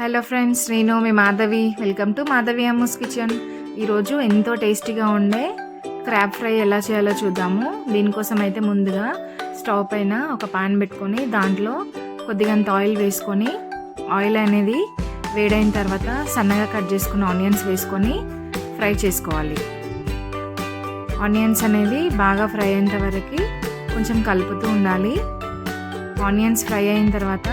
Hello friends, నేను మీ Madhavi. Welcome to Madhavi Ammu's kitchen. ఈరోజు ఎంతో టేస్టీగా ఉండే క్రాబ్ ఫ్రై ఎలా చేయాలో చూద్దాము. దీనికోసం అయితే ముందుగా స్టవ్ పైన ఒక పాన్ పెట్టుకొని దాంట్లో కొద్దిగంత ఆయిల్ వేసుకొని, ఆయిల్ అనేది వేడైన తర్వాత సన్నగా కట్ చేసుకున్న ఆనియన్స్ వేసుకొని ఫ్రై చేసుకోవాలి. ఆనియన్స్ అనేది బాగా ఫ్రై అయ్యేంత వరకు కొంచెం కలుపుతూ ఉండాలి. ఆనియన్స్ ఫ్రై అయిన తర్వాత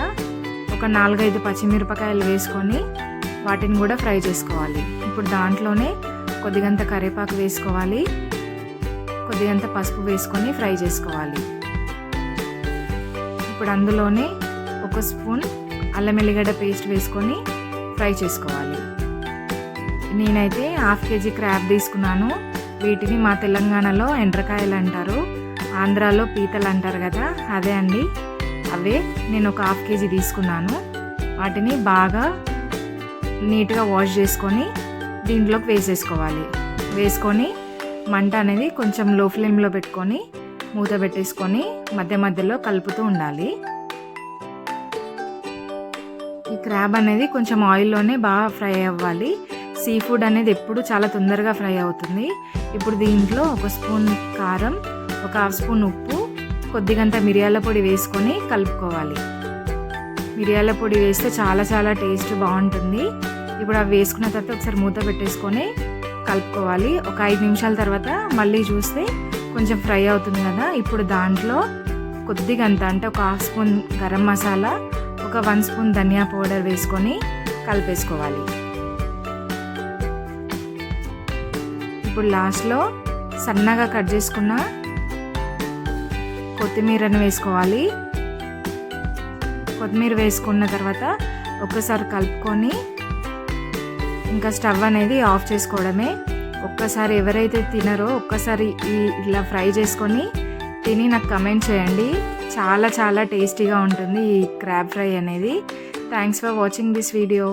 ఒక 4-5 పచ్చిమిరపకాయలు వేసుకొని వాటిని కూడా ఫ్రై చేసుకోవాలి. ఇప్పుడు దాంట్లోనే కొద్దిగంత కరివేపాకు వేసుకోవాలి, కొద్దిగంత పసుపు వేసుకొని ఫ్రై చేసుకోవాలి. ఇప్పుడు అందులోనే 1 స్పూన్ అల్లం ఎల్లిగడ్డ పేస్ట్ వేసుకొని ఫ్రై చేసుకోవాలి. నేనైతే 1/2 కేజీ క్రాబ్ తీసుకున్నాను. వీటిని మా తెలంగాణలో ఎండ్రకాయలు అంటారు, ఆంధ్రాలో పీతలు అంటారు కదా, అదే అండి. అవే నేను ఒక 1/2 కేజీ తీసుకున్నాను. వాటిని బాగా నీట్గా వాష్ చేసుకొని దీంట్లోకి వేసేసుకోవాలి. వేసుకొని మంట అనేది కొంచెం లో ఫ్లేమ్లో పెట్టుకొని మూత పెట్టేసుకొని మధ్య మధ్యలో కలుపుతూ ఉండాలి. ఈ క్రాబ్ అనేది కొంచెం ఆయిల్లోనే బాగా ఫ్రై అవ్వాలి. సీ ఫుడ్ అనేది ఎప్పుడు చాలా తొందరగా ఫ్రై అవుతుంది. ఇప్పుడు దీంట్లో 1 స్పూన్ కారం, ఒక 1/2 స్పూన్ ఉప్పు, కొద్దిగంత మిరియాల పొడి వేసుకొని కలుపుకోవాలి. మిరియాల పొడి వేస్తే చాలా టేస్ట్ బాగుంటుంది. ఇప్పుడు అవి వేసుకున్న తర్వాత ఒకసారి మూత పెట్టేసుకొని కలుపుకోవాలి. ఒక 5 నిమిషాల తర్వాత మళ్ళీ చూస్తే కొంచెం ఫ్రై అవుతుంది కదా. ఇప్పుడు దాంట్లో కొద్దిగంత అంటే ఒక 1/2 స్పూన్ గరం మసాలా, ఒక 1 స్పూన్ ధనియా పౌడర్ వేసుకొని కలిపేసుకోవాలి. ఇప్పుడు లాస్ట్లో సన్నగా కట్ చేసుకున్న కొత్తిమీరను వేసుకోవాలి. కొత్తిమీర వేసుకున్న తర్వాత ఒక్కసారి కలుపుకొని ఇంకా స్టవ్ అనేది ఆఫ్ చేసుకోవడమే. ఒక్కసారి ఎవరైతే తినరో ఒక్కసారి ఇలా ఫ్రై చేసుకొని తిని నాకు కమెంట్ చేయండి. చాలా టేస్టీగా ఉంటుంది ఈ క్రాబ్ ఫ్రై అనేది. Thanks for watching this video.